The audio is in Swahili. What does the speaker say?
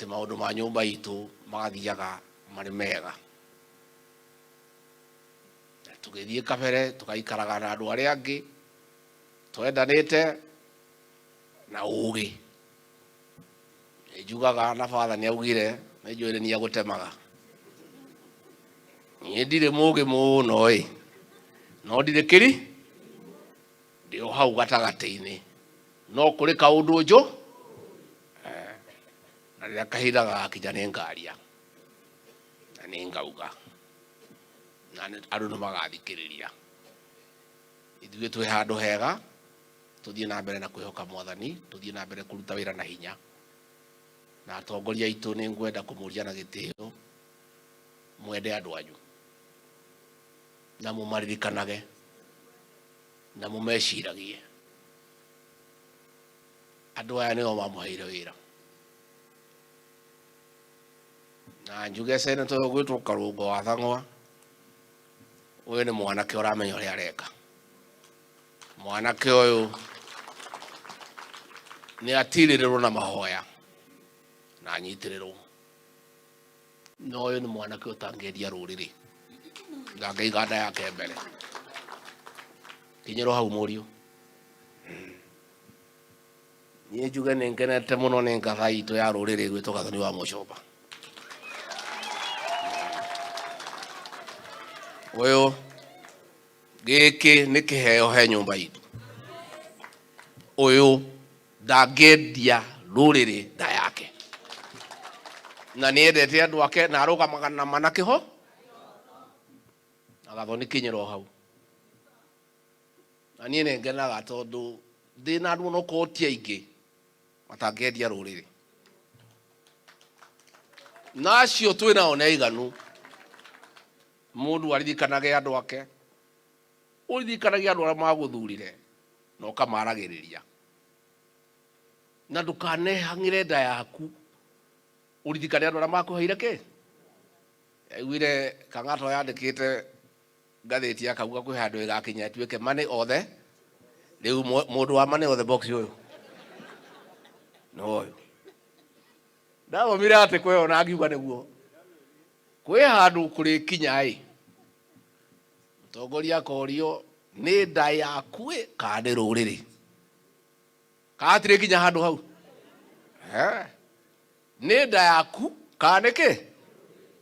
ati maundu ma nyumba itu magathiaga mari mega tugithie kabere tugaikaraga na andu aria angi twendanite na ugi njugaga na father ni augire ni njwire ni agutemaga ni ndire mugi muno no ndire kiri ndio hau gatagati-ini no kuri kaundu njo na rĩrĩa kahinda gakinya nĩ ngaria na nĩ ngauga na andũ nĩ magathikĩrĩria ithuĩ twĩ handũ hega tũthiĩ na mbere na kwĩhoka Mwathani tũthiĩ na mbere kũruta wĩra na hinya na atongoria aitũ nĩ ngwenda kũmũria na gĩtĩo mwende andũ anyu na mũmaririkanage na mũmeciragie andũ aya nĩo mamũheire wĩra na njuge senator gwitwo Karungo wa Thang'wa uyu ni mwanake uramenya uria areka mwanake uyu ni atirirwo na mahoya na anyitirirwo no uyu ni mwanake utangeria ruriri ngangeiga nda yake mbere kinyiro hau murio ni njuge ni ngenete muno ni ngatha itu ya ruriri gwitwo Gathoni Wamuchomba uyu giki ni kiheo he nyumba itu uyu ndangendia ruriri nda yake na ni endete andu ake na arugamaga na manake ho na Gathoni kinyiro hau na ni ngenaga tondu ndina andu no kotia ingi matangendia ruriri nacio twina ona iganu mundu arithikanage andu ake urithikanage andu aria maguthurire na ukamaragiriria na ndukanehang'ire nda yaku urithikane andu aria makuheire ki aiguire Kang'ato yandikite ngathiti akauga kwi handu igakinya tuike money othe riu mundu wa money othe box uyu no uyu ndathomire ati kwe ona angiuga niguo kwi handu kuri kinya mutongoria korio ni nda yaku kana ni ruriri katire kinya handu hau ni nda yaku kana ni ki